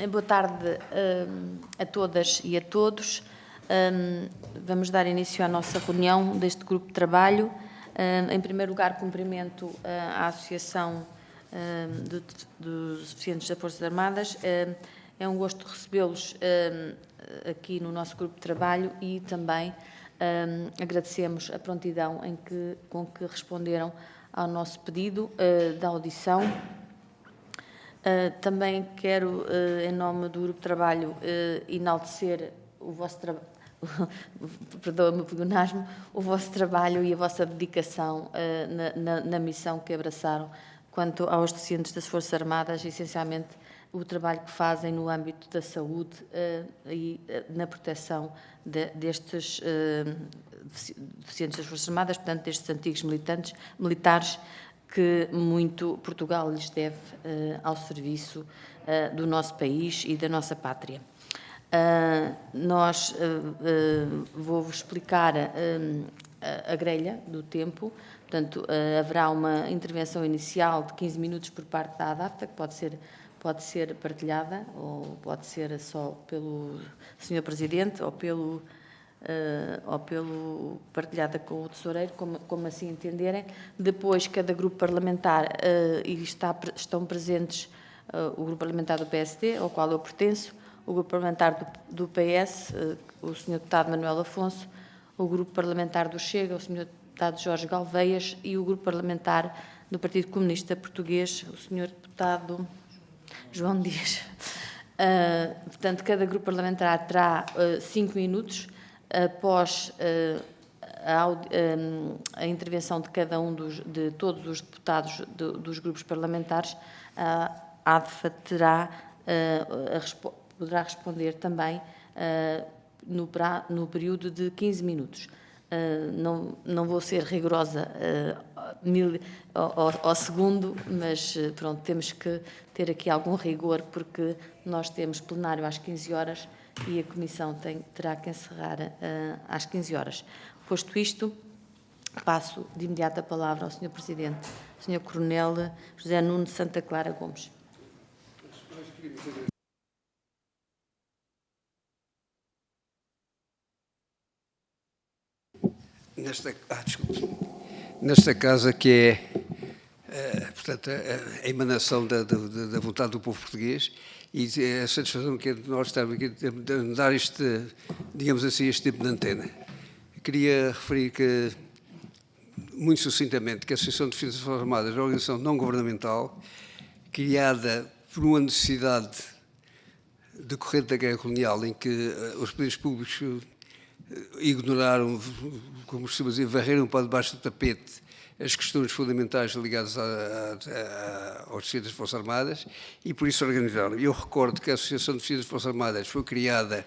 Boa tarde a todas e a todos. Vamos dar início à nossa reunião deste grupo de trabalho. Em primeiro lugar, cumprimento a Associação dos Deficientes das Forças Armadas. É um gosto recebê-los aqui no nosso grupo de trabalho e também agradecemos a prontidão com que responderam ao nosso pedido da audição. Também quero, em nome do Grupo de Trabalho, enaltecer o vosso trabalho, perdoa-me o pleonasmo, o vosso trabalho e a vossa dedicação na missão que abraçaram quanto aos deficientes das Forças Armadas, essencialmente o trabalho que fazem no âmbito da saúde e na proteção destes deficientes das Forças Armadas, portanto, destes antigos militares, que muito Portugal lhes deve ao serviço do nosso país e da nossa pátria. Vou-vos explicar a grelha do tempo, portanto, haverá uma intervenção inicial de 15 minutos por parte da ADAPTA, que pode ser partilhada, ou pode ser só pelo Sr. Presidente, ou pelo partilhada com o tesoureiro, como assim entenderem. Depois, cada grupo parlamentar, estão presentes o grupo parlamentar do PSD, ao qual eu pertenço, o grupo parlamentar do PS, o Sr. Deputado Manuel Afonso, o grupo parlamentar do Chega, o Sr. Deputado Jorge Galveias, e o grupo parlamentar do Partido Comunista Português, o Sr. Deputado João Dias. Portanto, cada grupo parlamentar terá 5 minutos, após a intervenção de cada um de todos os deputados dos grupos parlamentares. A ADFA poderá responder também no período de 15 minutos. Não vou ser rigorosa ao segundo, mas pronto, temos que ter aqui algum rigor, porque nós temos plenário às 15 horas e a Comissão terá que encerrar às 15 horas. Posto isto, passo de imediato a palavra ao Sr. Presidente, Sr. Coronel José Nuno Santa Clara Gomes. Nesta casa que é, portanto, a emanação da vontade do povo português, e a satisfação que é de nós estarmos aqui a dar digamos assim, este tipo de antena. Queria referir que, muito sucintamente, que a Associação de Defesa das Forças Armadas é uma organização não governamental, criada por uma necessidade decorrente da guerra colonial, em que os poderes públicos ignoraram, como costuma dizer, varreram para debaixo do tapete as questões fundamentais ligadas aos defesas das Forças Armadas, e por isso organizaram. Eu recordo que a Associação de Defesa das Forças Armadas foi criada,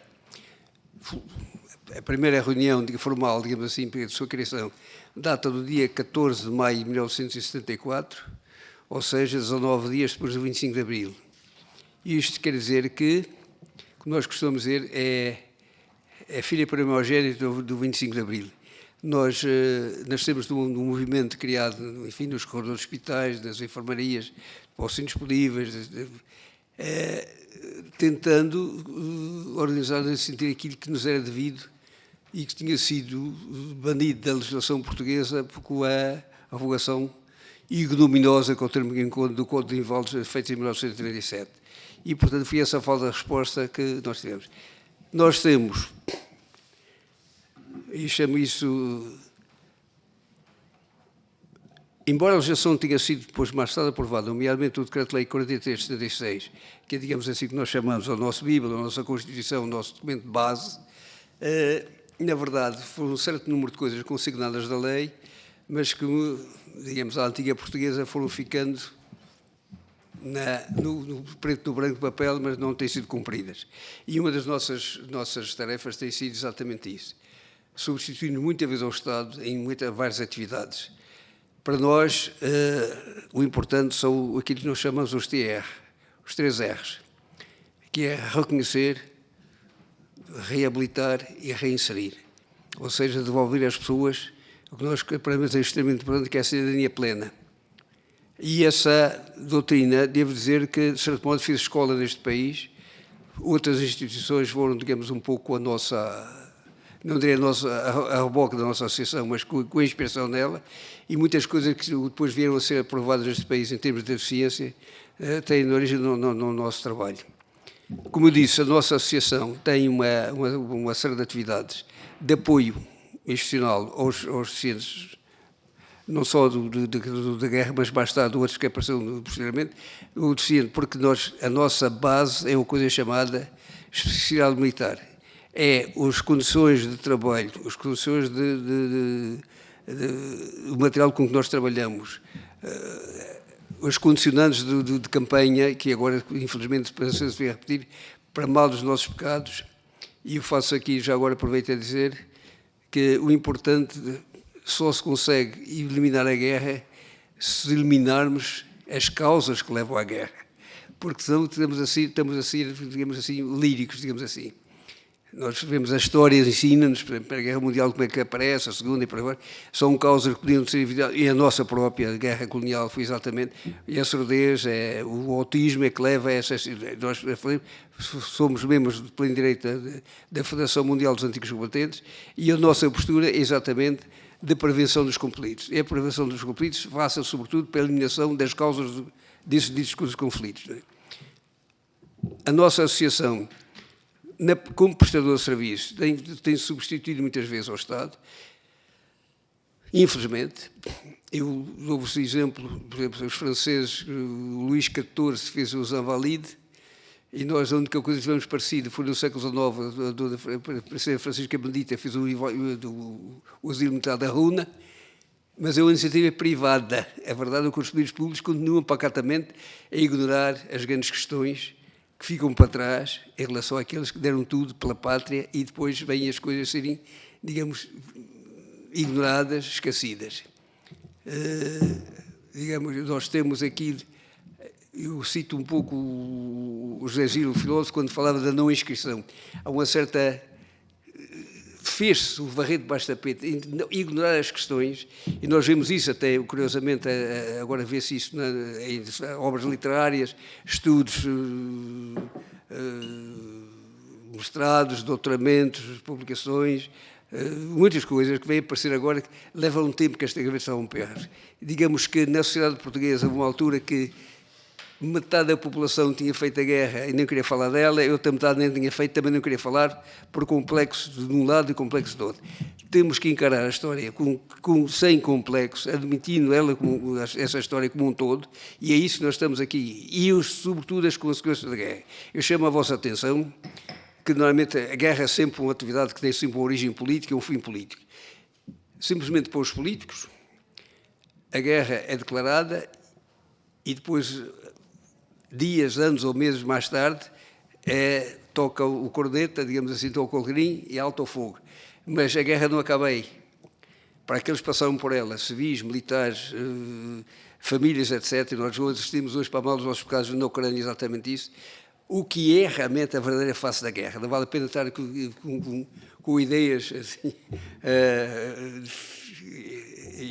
a primeira reunião formal, digamos assim, de sua criação, data do dia 14 de maio de 1974, ou seja, 19 dias depois do 25 de abril. Isto quer dizer que, como nós costumamos dizer, é filha primogênita do 25 de abril. Nós nascemos de um movimento criado, enfim, nos corredores dos hospitais, nas enfermarias, postos disponíveis, tentando organizar e sentir aquilo que nos era devido e que tinha sido banido da legislação portuguesa com a revogação ignominiosa, com o termo do Código de Inválidos, feito em 1937. E, portanto, foi essa a falta de resposta que nós tivemos. Nós temos, e chamo isso, embora a legislação tenha sido depois mais tarde aprovada, nomeadamente o Decreto-Lei 43/76, que é, digamos assim, que nós chamamos a nossa Bíblia, a nossa Constituição, o nosso documento de base, na verdade, foram um certo número de coisas consignadas da lei, mas que, digamos, a antiga portuguesa foram ficando no preto no branco de papel, mas não têm sido cumpridas. E uma das nossas tarefas tem sido exatamente isso, substituindo muitas vezes ao Estado em várias atividades. Para nós, o importante são aquilo que nós chamamos os TR, os 3 R's, que é reconhecer, reabilitar e reinserir. Ou seja, devolver às pessoas o que nós, para nós, é extremamente importante, que é a cidadania plena. E essa doutrina, devo dizer que, de certo modo, fiz escola neste país. Outras instituições foram, digamos, um pouco a nossa, não direi a reboque da nossa associação, mas com a inspiração nela, e muitas coisas que depois vieram a ser aprovadas neste país em termos de eficiência têm origem no nosso trabalho. Como eu disse, a nossa associação tem uma série de atividades de apoio institucional aos deficientes, não só da guerra, mas mais tarde outros que apareceram posteriormente, o deficiente, porque a nossa base é uma coisa chamada especificidade militar. É as condições de trabalho, as condições o material com que nós trabalhamos, os condicionantes de campanha, que agora, infelizmente, se vai repetir, para mal dos nossos pecados, e eu faço aqui, já agora aproveito a dizer, que o importante só se consegue eliminar a guerra se eliminarmos as causas que levam à guerra, porque senão estamos a ser, digamos assim, líricos, digamos assim. Nós vemos as histórias, ensina-nos, para a Guerra Mundial, como é que aparece, a Segunda e por aí fora, são causas que podiam ser evitadas, e a nossa própria guerra colonial foi exatamente, e a surdez, o autismo é que leva a essas... Nós somos membros de pleno direito da Federação Mundial dos Antigos Combatentes, e a nossa postura é exatamente de prevenção dos conflitos. E a prevenção dos conflitos passa, sobretudo, pela eliminação das causas desses ditos conflitos. A nossa associação, como prestador de serviços, tem substituído muitas vezes ao Estado. Infelizmente, eu dou-vos exemplo, por exemplo, os franceses, o Luís XIV fez os Invalides, e nós a única coisa que tivemos parecido foi no século XIX, a princesa Francisca Benedita fez o asilo militar da Runa, mas é uma iniciativa privada. É verdade que os poderes públicos continuam pacatamente a ignorar as grandes questões que ficam para trás em relação àqueles que deram tudo pela pátria e depois vêm as coisas serem, digamos, ignoradas, esquecidas. Digamos, nós temos aqui, eu cito um pouco o José Gil, o filósofo, quando falava da não inscrição. Há uma certa... fez-se o varrer debaixo da tapete, ignorar as questões, e nós vemos isso até, curiosamente, agora vê-se isso em obras literárias, estudos, mestrados, doutoramentos, publicações, muitas coisas que vêm aparecer agora que levam um tempo que esta cabeça a romper. Digamos que na sociedade portuguesa houve uma altura que metade da população tinha feito a guerra e nem queria falar dela, eu outra metade nem tinha feito, também não queria falar, por complexo de um lado e complexo do outro. Temos que encarar a história sem complexo, admitindo ela essa história como um todo, e é isso que nós estamos aqui, e sobretudo as consequências da guerra. Eu chamo a vossa atenção que normalmente a guerra é sempre uma atividade que tem sempre uma origem política e um fim político. Simplesmente para os políticos, a guerra é declarada e depois... dias, anos ou meses mais tarde, toca o corneta, digamos assim, toca o clarim e alto o fogo. Mas a guerra não acaba aí. Para aqueles que passaram por ela, civis, militares, famílias, etc., nós assistimos hoje para mal dos nossos pecados na Ucrânia exatamente isso, o que é realmente a verdadeira face da guerra. Não vale a pena estar com ideias assim,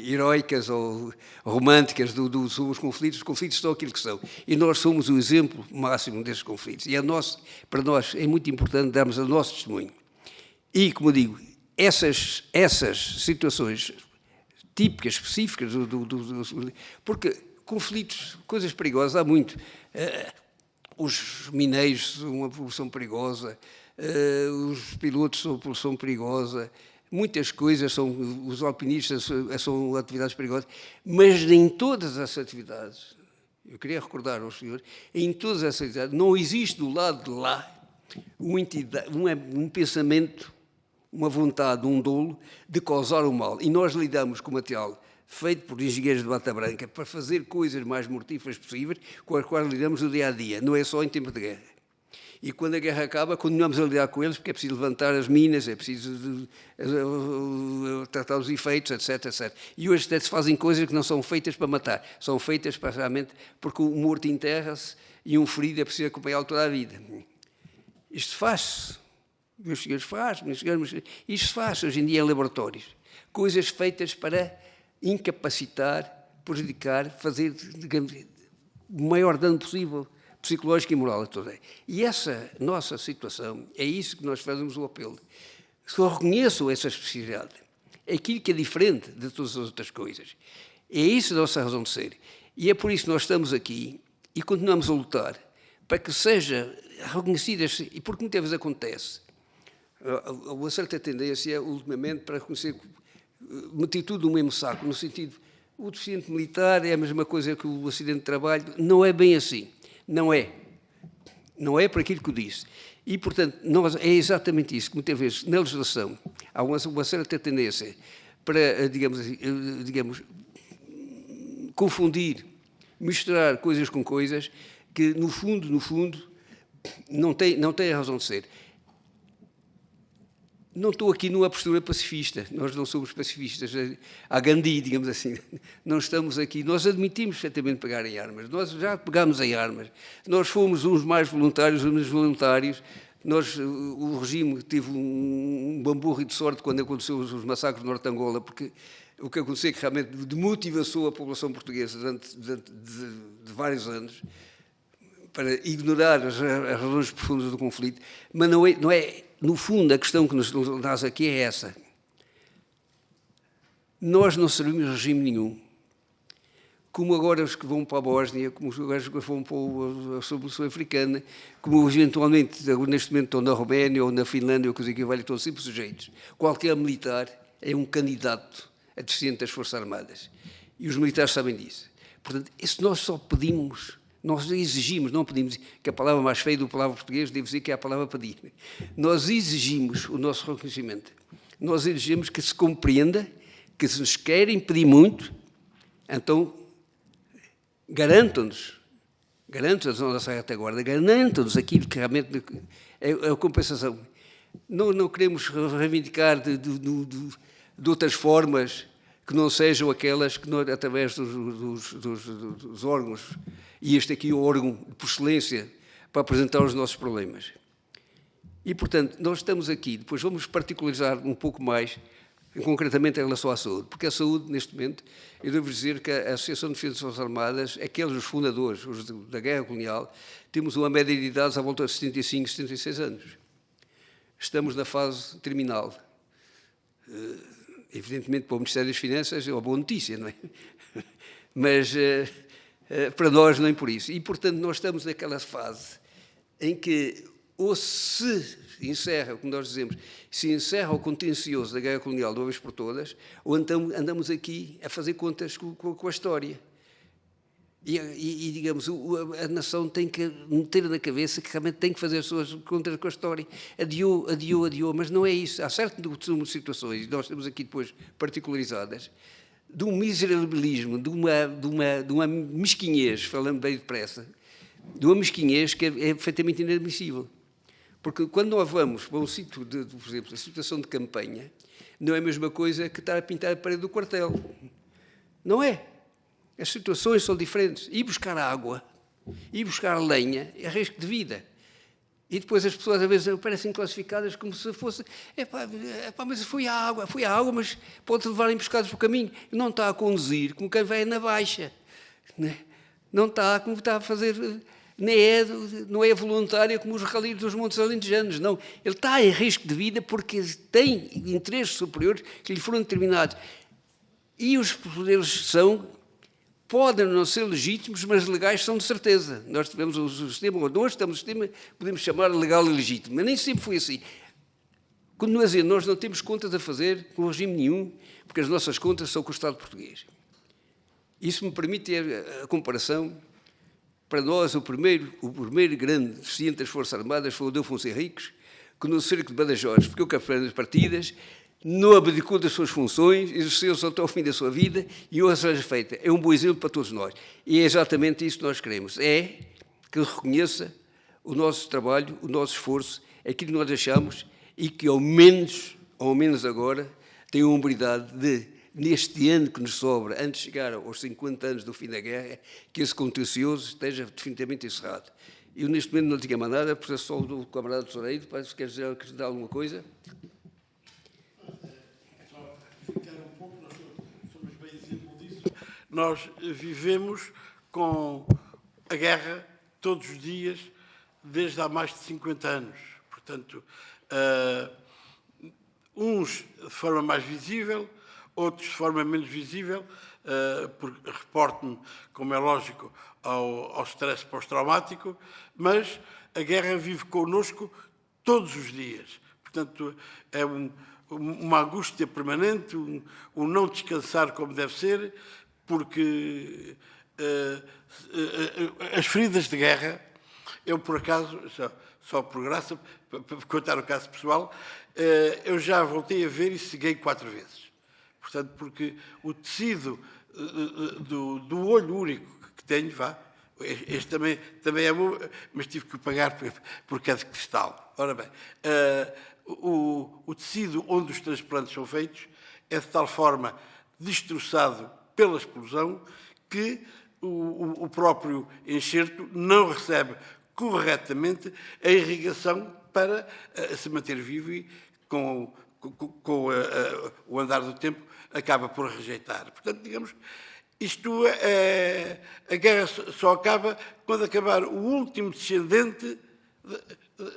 heroicas ou românticas sobre os conflitos são aquilo que são. E nós somos o exemplo máximo desses conflitos. E para nós é muito importante darmos o nosso testemunho. E, como digo, essas situações típicas, específicas, porque conflitos, coisas perigosas, há muito. Os mineiros são uma população perigosa, os pilotos são uma população perigosa, muitas coisas os alpinistas são atividades perigosas, mas em todas essas atividades, eu queria recordar aos senhores, em todas essas atividades não existe do lado de lá um pensamento, uma vontade, um dolo de causar o mal. E nós lidamos com material feito por engenheiros de bata branca para fazer coisas mais mortíferas possíveis com as quais lidamos no dia-a-dia, não é só em tempo de guerra. E quando a guerra acaba, continuamos a lidar com eles, porque é preciso levantar as minas, é preciso tratar os efeitos, etc, etc. E hoje até se fazem coisas que não são feitas para matar, são feitas para realmente, porque o morto enterra-se e um ferido é preciso acompanhá-lo toda a vida. Isto faz-se, meus senhores, isto se faz hoje em dia em laboratórios. Coisas feitas para incapacitar prejudicar, fazer, digamos, o maior dano possível, psicológico e moral a todos. E essa nossa situação, é isso que nós fazemos o apelo. Se eu reconheço essa especificidade, é aquilo que é diferente de todas as outras coisas. É isso a nossa razão de ser. E é por isso que nós estamos aqui e continuamos a lutar para que seja reconhecida, e porque muitas vezes acontece, há uma certa tendência, ultimamente, para reconhecer, meter tudo no mesmo saco, no sentido, o deficiente militar é a mesma coisa que o acidente de trabalho. Não é bem assim. Não é. Não é por aquilo que eu disse. E, portanto, é exatamente isso que muitas vezes na legislação há uma certa tendência para, digamos, confundir, misturar coisas com coisas que, no fundo, não têm razão de ser. Não estou aqui numa postura pacifista, nós não somos pacifistas, a Gandhi, digamos assim, não estamos aqui, nós admitimos perfeitamente pegar em armas, nós já pegámos em armas, nós fomos uns mais voluntários, uns menos voluntários, o regime teve um bamburro de sorte quando aconteceu os massacres no Norte de Angola, porque o que aconteceu é que realmente demotivou a população portuguesa durante de vários anos, para ignorar as razões profundas do conflito, mas não é, no fundo, a questão que nos dás aqui é essa. Nós não servimos regime nenhum. Como agora os que vão para a Bósnia, como os que vão para a República Africana, como eventualmente, neste momento, estão na Roménia ou na Finlândia, ou coisa que vale, estão sempre sujeitos. Qualquer militar é um candidato a deficiente das Forças Armadas. E os militares sabem disso. Portanto, isso nós só pedimos. Nós exigimos, não pedimos, que a palavra mais feia da palavra portuguesa devo dizer que é a palavra pedir. Nós exigimos o nosso reconhecimento. Nós exigimos que se compreenda que se nos querem pedir muito, então garantam-nos a nossa retaguarda, garantam-nos aquilo que realmente é a compensação. Não queremos reivindicar de outras formas que não sejam aquelas que, através dos órgãos, e este aqui é o órgão por excelência para apresentar os nossos problemas. E, portanto, nós estamos aqui, depois vamos particularizar um pouco mais, concretamente em relação à saúde, porque a saúde, neste momento, eu devo dizer que a Associação de Defesa das Forças Armadas, aqueles os fundadores, os da Guerra Colonial, temos uma média de idades à volta de 75, 76 anos. Estamos na fase terminal. Evidentemente, para o Ministério das Finanças é uma boa notícia, não é? Mas para nós nem por isso. E, portanto, nós estamos naquela fase em que ou se encerra, como nós dizemos, se encerra o contencioso da guerra colonial de uma vez por todas, ou então andamos aqui a fazer contas com a história. E digamos, a nação tem que meter na cabeça que realmente tem que fazer as suas contas com a história. Adiou, mas não é isso. Há certas situações, e nós temos aqui depois particularizadas, de um miserabilismo, de uma mesquinhez, falando bem depressa, de uma mesquinhez que é perfeitamente inadmissível. Porque quando nós vamos para um sítio, por exemplo, a situação de campanha, não é a mesma coisa que estar a pintar a parede do quartel. Não é. As situações são diferentes. Ir buscar água, ir buscar lenha, é risco de vida. E depois as pessoas, às vezes, parecem classificadas como se fosse... mas foi a água, mas pode levar emboscados pelo caminho. Não está a conduzir como quem vai na baixa. Não está como está a fazer... Não é voluntário como os rallies dos Montes Alentejanos, não. Ele está em risco de vida porque tem interesses superiores que lhe foram determinados. E os poderes podem não ser legítimos, mas legais são de certeza. Nós tivemos o sistema, nós estamos no sistema, podemos chamar legal e legítimo, mas nem sempre foi assim. Continuo a dizer, nós não temos contas a fazer com regime nenhum, porque as nossas contas são com o Estado português. Isso me permite a comparação. Para nós, o primeiro grande deficiente das Forças Armadas foi o Adelfonso Henriques, que no cerco de Badajoz ficou com as partidas, não abdicou das suas funções, exerceu-se até ao fim da sua vida e hoje seja feita. É um bom exemplo para todos nós. E é exatamente isso que nós queremos. É que reconheça o nosso trabalho, o nosso esforço, aquilo que nós achamos e que, ao menos agora, tem a hombridade de, neste ano que nos sobra, antes de chegar aos 50 anos do fim da guerra, que esse contencioso esteja definitivamente encerrado. Eu, neste momento, não tinha mais nada, porque só do camarada Tesoureiro, parece que quer dizer alguma coisa. Nós vivemos com a guerra todos os dias, desde há mais de 50 anos. Portanto, uns de forma mais visível, outros de forma menos visível, porque reporto-me, como é lógico, ao stress pós-traumático, mas a guerra vive connosco todos os dias. Portanto, é uma angústia permanente, um não descansar como deve ser, porque as feridas de guerra, eu por acaso, só por graça, para contar o caso pessoal, eu já voltei a ver e ceguei 4 vezes. Portanto, porque o tecido do olho único que tenho, este também é bom, mas tive que o pagar porque é de cristal. Ora bem, o tecido onde os transplantes são feitos é de tal forma destroçado pela explosão que o próprio enxerto não recebe corretamente a irrigação para se manter vivo e, com o andar do tempo, acaba por rejeitar. Portanto, digamos, a guerra só acaba quando acabar o último descendente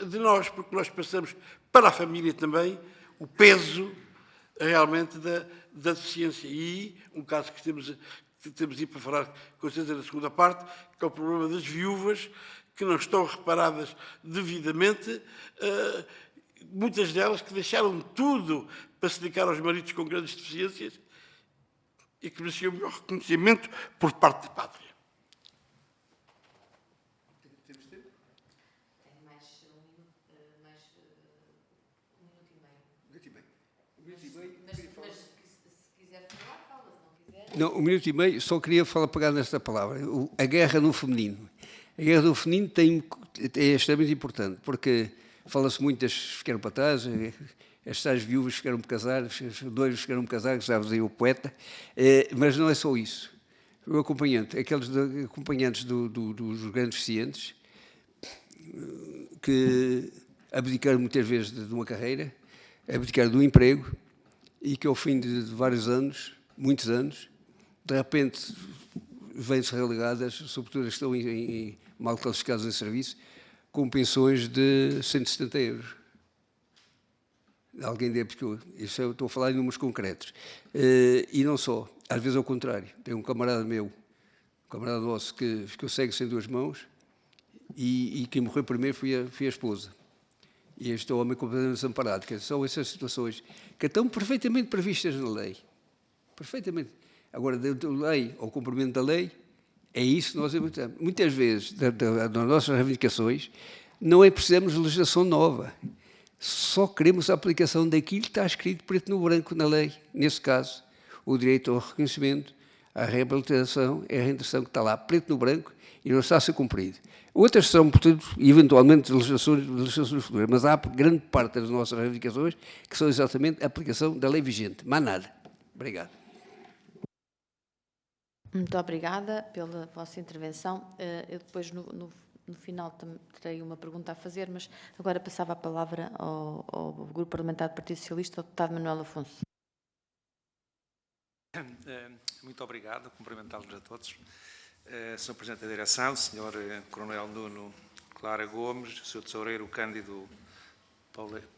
de nós, porque nós passamos para a família também o peso realmente da deficiência. E um caso que temos aí para falar com certeza na segunda parte, que é o problema das viúvas que não estão reparadas devidamente, muitas delas que deixaram tudo para se dedicar aos maridos com grandes deficiências e que mereciam o melhor reconhecimento por parte da pátria. Temos tempo? Tem mais um minuto e meio. Mas se quiser falar, fala. Se não quiser... Não, 1 minuto e meio, só queria pegar nesta palavra. A guerra no feminino. A guerra do feminino é extremamente importante, porque fala-se muito das que ficaram para trás, as tais viúvas ficaram por casar, os dois ficaram por casar, que já dizia o poeta, mas não é só isso. O acompanhante, aqueles acompanhantes dos grandes deficientes, que abdicaram muitas vezes de uma carreira, abdicaram do emprego, e que ao fim de vários anos, muitos anos, de repente vêm-se relegadas, sobretudo as que estão mal classificadas em serviço, com pensões de 170 euros. Alguém deve, porque isso eu estou a falar em números concretos. E não só, às vezes ao contrário. Tem um camarada meu, um camarada nosso, que ficou cego sem 2 mãos e quem morreu primeiro foi a esposa. E este homem completamente desamparado. Que são essas situações que estão perfeitamente previstas na lei. Perfeitamente. Agora, da lei ao cumprimento da lei, é isso que nós evitamos. Muitas vezes, das nossas reivindicações, não é precisamos de legislação nova. Só queremos a aplicação daquilo que está escrito preto no branco na lei. Nesse caso, o direito ao reconhecimento, à reabilitação, é a reintegração que está lá preto no branco e não está a ser cumprido. Outras são, portanto, eventualmente, legislações futuras, mas há grande parte das nossas reivindicações que são exatamente a aplicação da lei vigente. Mais nada. Obrigado. Muito obrigada pela vossa intervenção. Eu depois, no final, terei uma pergunta a fazer, mas agora passava a palavra ao Grupo Parlamentar do Partido Socialista, ao deputado Manuel Afonso. Muito obrigado, cumprimentá-los a todos. Sr. Presidente da Direção, Sr. Coronel Nuno Clara Gomes, Sr. Tesoureiro Cândido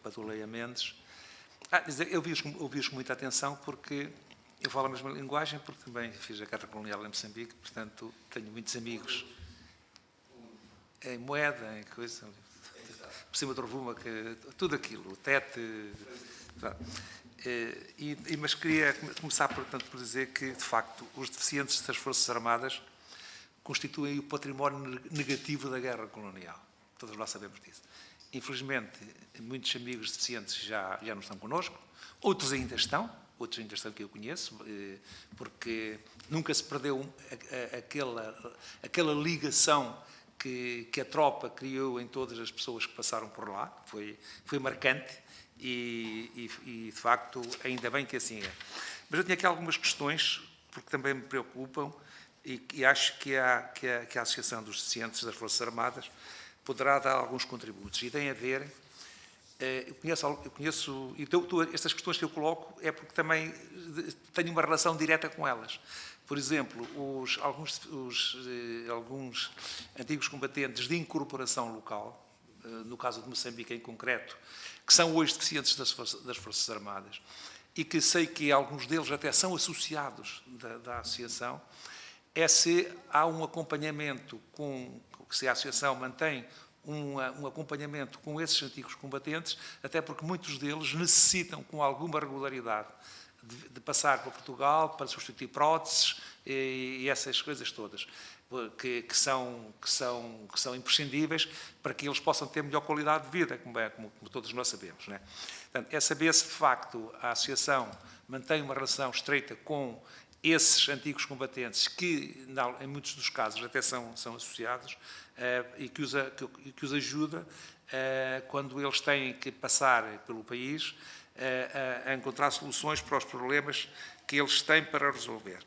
Patuleia Mendes. Eu ouvi-os com muita atenção porque eu falo a mesma linguagem, porque também fiz a Carta Colonial em Moçambique, portanto tenho muitos amigos em moeda, em coisa, por cima do Rovuma, tudo aquilo, o tete. Mas queria começar, portanto, por dizer que, de facto, os deficientes das Forças Armadas constituem o património negativo da guerra colonial. Todos nós sabemos disso. Infelizmente, muitos amigos deficientes já não estão connosco, outros ainda estão que eu conheço, porque nunca se perdeu aquela ligação que a tropa criou em todas as pessoas que passaram por lá. Foi marcante e, de facto, ainda bem que assim é. Mas eu tinha aqui algumas questões, porque também me preocupam, e acho que a Associação dos Deficientes das Forças Armadas poderá dar alguns contributos. E tem a ver... Eu conheço, e estas questões que eu coloco é porque também tenho uma relação direta com elas. Por exemplo, alguns antigos combatentes de incorporação local, no caso de Moçambique em concreto, que são hoje deficientes das Forças Armadas, e que sei que alguns deles até são associados da associação, é se há um acompanhamento se a associação mantém um acompanhamento com esses antigos combatentes, até porque muitos deles necessitam, com alguma regularidade, de passar para Portugal para substituir próteses e essas coisas todas, que são imprescindíveis para que eles possam ter melhor qualidade de vida, como todos nós sabemos, não é? Portanto, é saber se, de facto, a associação mantém uma relação estreita com esses antigos combatentes, que, em muitos dos casos, até são associados, e que os ajuda, quando eles têm que passar pelo país, a encontrar soluções para os problemas que eles têm para resolver.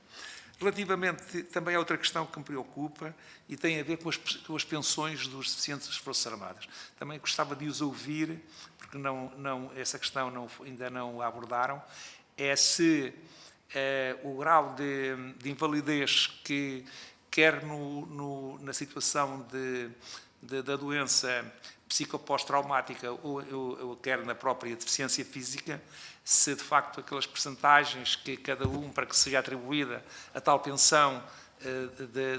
Relativamente, também há outra questão que me preocupa e tem a ver com as pensões dos deficientes das Forças Armadas. Também gostava de os ouvir, porque essa questão ainda não a abordaram, é se o grau de invalidez que, quer na situação da doença psicopós-traumática ou quer na própria deficiência física, se de facto aquelas percentagens que cada um, para que seja atribuída a tal pensão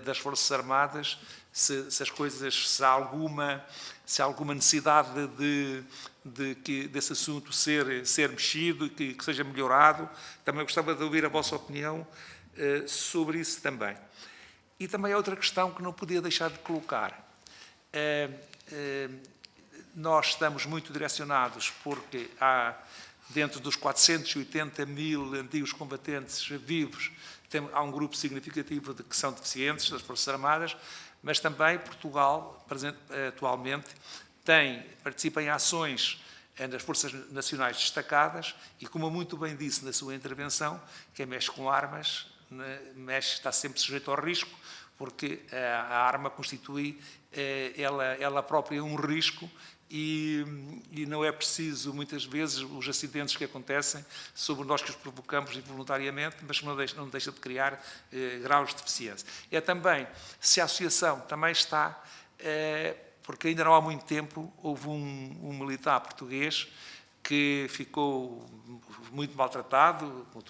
das Forças Armadas, se há alguma necessidade desse assunto ser mexido e que seja melhorado. Também gostava de ouvir a vossa opinião sobre isso também. E também há outra questão que não podia deixar de colocar. Nós estamos muito direcionados porque há, dentro dos 480 mil antigos combatentes vivos, há um grupo significativo que são deficientes das Forças Armadas, mas também Portugal, atualmente, participa em ações das Forças Nacionais destacadas e, como muito bem disse na sua intervenção, quem mexe com armas está sempre sujeito ao risco, porque a arma constitui ela própria um risco e não é preciso, muitas vezes, os acidentes que acontecem sobre nós que os provocamos involuntariamente, mas que não deixa de criar graus de deficiência. É também, se a associação também está, porque ainda não há muito tempo, houve um militar português que ficou muito maltratado, como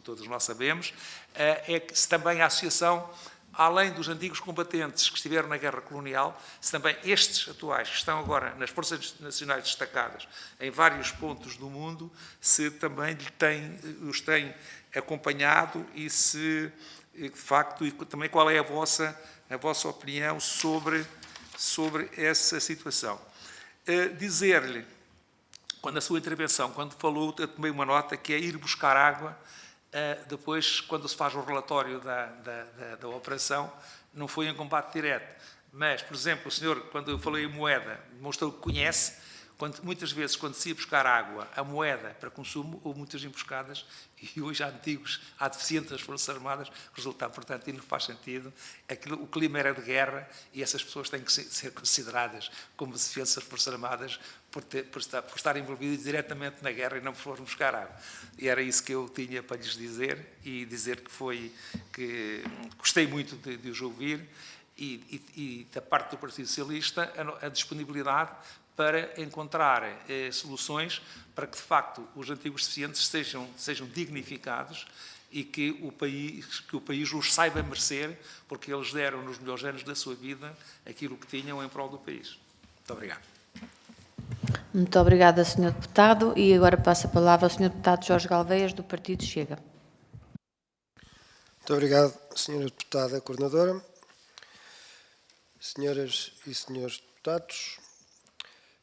todos nós sabemos, é que se também a associação, além dos antigos combatentes que estiveram na guerra colonial, se também estes atuais, que estão agora nas Forças Nacionais destacadas em vários pontos do mundo, se também os têm acompanhado e se, de facto, e também qual é a vossa opinião sobre essa situação. Dizer-lhe, na sua intervenção, quando falou, eu tomei uma nota, que é ir buscar água. Depois, quando se faz o relatório da operação, não foi em combate direto. Mas, por exemplo, o senhor, quando eu falei em moeda, demonstrou que conhece, muitas vezes, quando se ia buscar água, a moeda para consumo, houve muitas emboscadas, e hoje há deficientes das Forças Armadas, resultado, portanto, e não faz sentido. O clima era de guerra e essas pessoas têm que ser consideradas como deficientes das Forças Armadas por estarem envolvidos diretamente na guerra e não por buscar água. E era isso que eu tinha para lhes dizer, e dizer que gostei muito de os ouvir, e da parte do Partido Socialista a disponibilidade para encontrar soluções para que, de facto, os antigos deficientes sejam dignificados e que o país os saiba merecer, porque eles deram nos melhores anos da sua vida aquilo que tinham em prol do país. Muito obrigado. Muito obrigada, Sr. Deputado. E agora passo a palavra ao Sr. Deputado Jorge Galveias, do Partido Chega. Muito obrigado, Sra. Deputada Coordenadora. Senhoras e senhores deputados,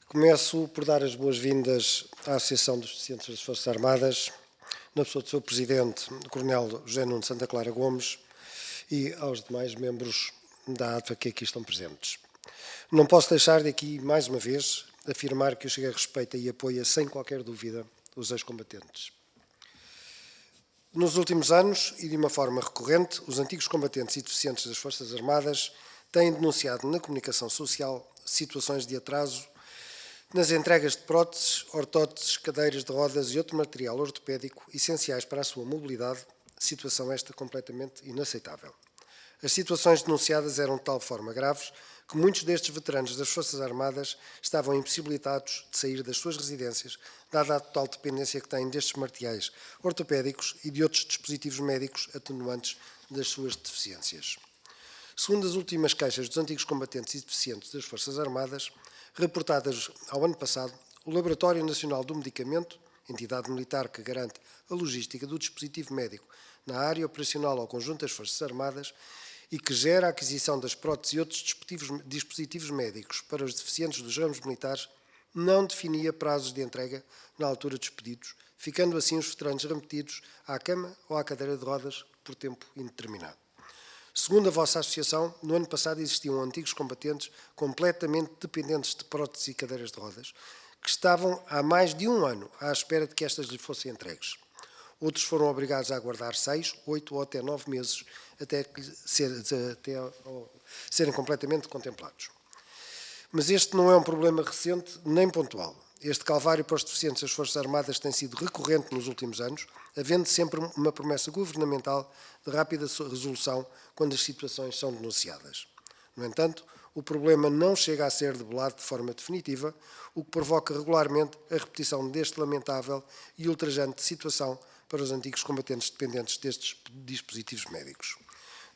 começo por dar as boas-vindas à Associação dos Deficientes das Forças Armadas, na pessoa do seu Presidente, o Coronel José Nuno Santa Clara Gomes, e aos demais membros da ATVA que aqui estão presentes. Não posso deixar de aqui, mais uma vez, afirmar que o Chega respeita e apoia, sem qualquer dúvida, os ex-combatentes. Nos últimos anos, e de uma forma recorrente, os antigos combatentes e deficientes das Forças Armadas têm denunciado na comunicação social situações de atraso nas entregas de próteses, ortóteses, cadeiras de rodas e outro material ortopédico essenciais para a sua mobilidade, situação esta completamente inaceitável. As situações denunciadas eram de tal forma graves que muitos destes veteranos das Forças Armadas estavam impossibilitados de sair das suas residências, dada a total dependência que têm destes materiais ortopédicos e de outros dispositivos médicos atenuantes das suas deficiências. Segundo as últimas queixas dos antigos combatentes e deficientes das Forças Armadas, reportadas ao ano passado, o Laboratório Nacional do Medicamento, entidade militar que garante a logística do dispositivo médico na área operacional ao conjunto das Forças Armadas e que gera a aquisição das próteses e outros dispositivos médicos para os deficientes dos ramos militares, não definia prazos de entrega na altura dos pedidos, ficando assim os veteranos remetidos à cama ou à cadeira de rodas por tempo indeterminado. Segundo a vossa associação, no ano passado existiam antigos combatentes completamente dependentes de próteses e cadeiras de rodas, que estavam há mais de um ano à espera de que estas lhes fossem entregues. Outros foram obrigados a aguardar 6, 8 ou até 9 meses até serem completamente contemplados. Mas este não é um problema recente nem pontual. Este calvário para os deficientes das Forças Armadas tem sido recorrente nos últimos anos, havendo sempre uma promessa governamental de rápida resolução quando as situações são denunciadas. No entanto, o problema não chega a ser debelado de forma definitiva, o que provoca regularmente a repetição deste lamentável e ultrajante situação para os antigos combatentes dependentes destes dispositivos médicos.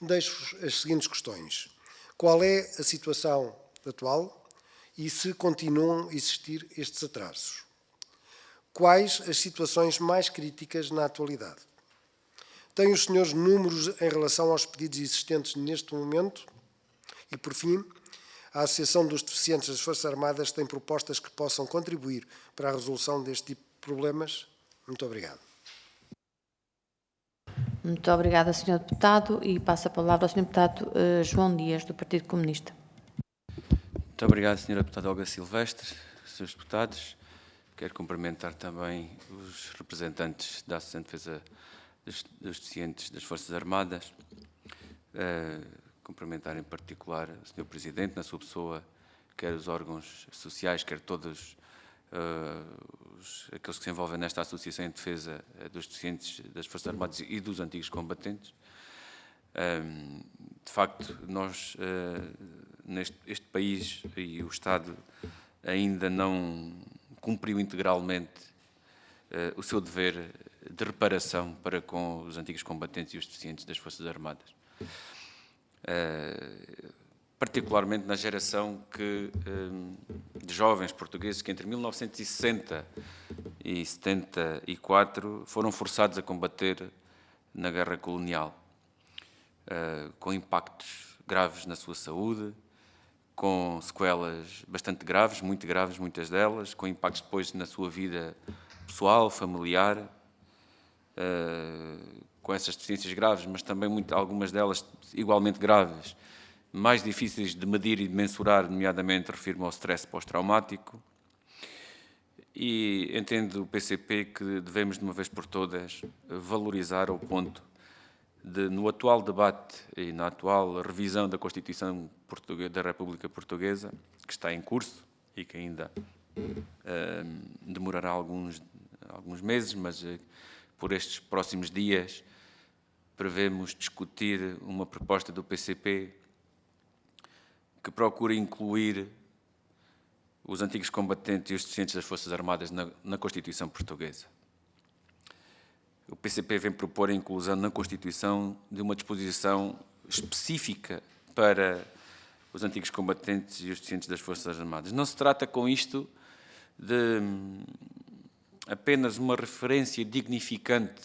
Deixo-vos as seguintes questões. Qual é a situação atual e se continuam a existir estes atrasos? Quais as situações mais críticas na atualidade? Têm os senhores números em relação aos pedidos existentes neste momento? E, por fim, a Associação dos Deficientes das Forças Armadas tem propostas que possam contribuir para a resolução deste tipo de problemas? Muito obrigado. Muito obrigada, Sr. Deputado. E passo a palavra ao Sr. Deputado João Dias, do Partido Comunista. Muito obrigado, Sra. Deputada Olga Silvestre, Srs. Deputados. Quero cumprimentar também os representantes da Associação de Defesa dos Deficientes das Forças Armadas. Cumprimentar em particular o Sr. Presidente, na sua pessoa, quer os órgãos sociais, quer todos aqueles que se envolvem nesta Associação em Defesa dos Deficientes das Forças Armadas e dos antigos combatentes. De facto, nós, este país e o Estado ainda não cumpriu integralmente o seu dever de reparação para com os antigos combatentes e os deficientes das Forças Armadas. Particularmente na geração de jovens portugueses que entre 1960 e 74 foram forçados a combater na guerra colonial, com impactos graves na sua saúde, com sequelas bastante graves, muito graves, muitas delas, com impactos depois na sua vida pessoal, familiar, com essas deficiências graves, mas também algumas delas igualmente graves, mais difíceis de medir e de mensurar, nomeadamente refiro-me ao stress pós-traumático. E entendo o PCP que devemos, de uma vez por todas, valorizar ao ponto de, no atual debate e na atual revisão da Constituição da República Portuguesa, que está em curso e que ainda demorará alguns meses, mas por estes próximos dias prevemos discutir uma proposta do PCP que procura incluir os antigos combatentes e os deficientes das Forças Armadas na Constituição Portuguesa. O PCP vem propor a inclusão na Constituição de uma disposição específica para os antigos combatentes e os deficientes das Forças Armadas. Não se trata com isto de apenas uma referência dignificante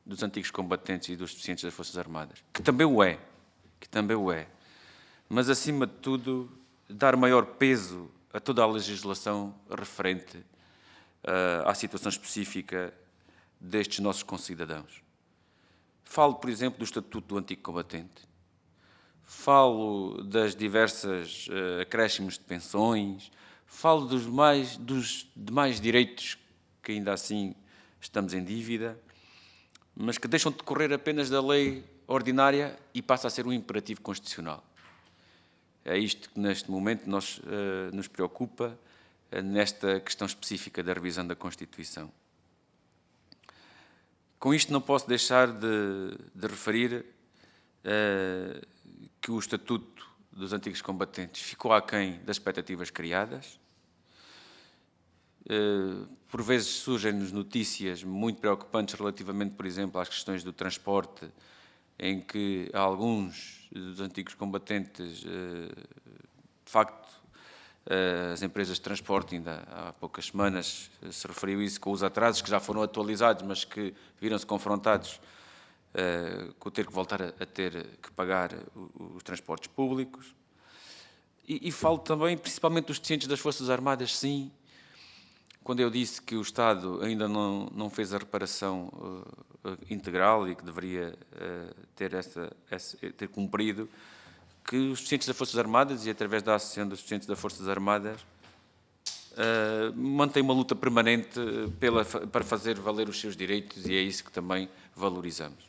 dos antigos combatentes e dos deficientes das Forças Armadas, que também o é, mas, acima de tudo, dar maior peso a toda a legislação referente à situação específica destes nossos concidadãos. Falo, por exemplo, do Estatuto do Antigo Combatente. Falo das diversas acréscimos de pensões. Falo dos demais direitos que ainda assim estamos em dívida, mas que deixam de decorrer apenas da lei ordinária e passa a ser um imperativo constitucional. É isto que, neste momento, nos preocupa, nesta questão específica da revisão da Constituição. Com isto não posso deixar de referir que o Estatuto dos Antigos Combatentes ficou aquém das expectativas criadas. Por vezes surgem-nos notícias muito preocupantes relativamente, por exemplo, às questões do transporte, em que alguns dos antigos combatentes, de facto, as empresas de transporte, ainda há poucas semanas se referiu isso, com os atrasos que já foram atualizados, mas que viram-se confrontados com o ter que voltar a ter que pagar os transportes públicos. E falo também, principalmente, dos deficientes das Forças Armadas, sim. Quando eu disse que o Estado ainda não fez a reparação integral e que deveria ter cumprido, que os deficientes das Forças Armadas, e através da Associação dos Deficientes das Forças Armadas, mantém uma luta permanente para fazer valer os seus direitos, e é isso que também valorizamos.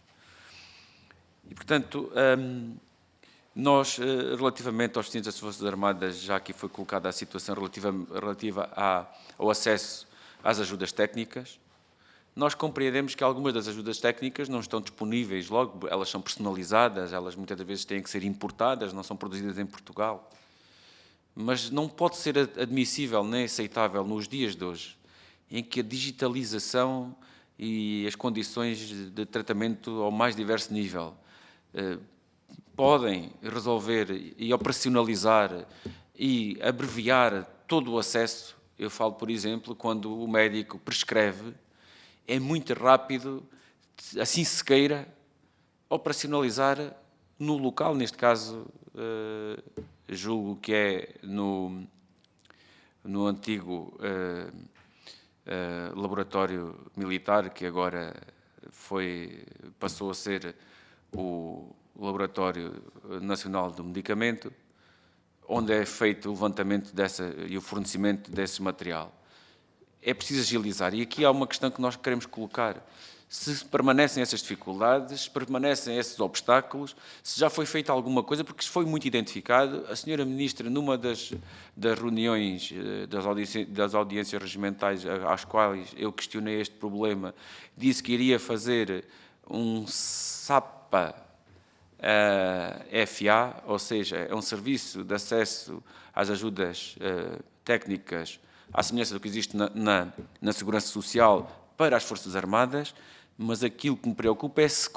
E, portanto, nós, relativamente aos deficientes das Forças Armadas, já aqui foi colocada a situação relativa ao acesso às ajudas técnicas. Nós compreendemos que algumas das ajudas técnicas não estão disponíveis logo, elas são personalizadas, elas muitas das vezes têm que ser importadas, não são produzidas em Portugal. Mas não pode ser admissível nem aceitável nos dias de hoje, em que a digitalização e as condições de tratamento ao mais diverso nível podem resolver e operacionalizar e abreviar todo o acesso. Eu falo, por exemplo, quando o médico prescreve, é muito rápido, assim se queira, operacionalizar no local, neste caso, julgo que é no antigo laboratório militar, que agora passou a ser o Laboratório Nacional do Medicamento, onde é feito o levantamento e o fornecimento desse material. É preciso agilizar. E aqui há uma questão que nós queremos colocar. Se permanecem essas dificuldades, se permanecem esses obstáculos, se já foi feita alguma coisa, porque isso foi muito identificado. A senhora Ministra, numa das reuniões das audiências regimentais às quais eu questionei este problema, disse que iria fazer um SAPA FA, ou seja, é um serviço de acesso às ajudas técnicas, à semelhança do que existe na Segurança Social para as Forças Armadas, mas aquilo que me preocupa é se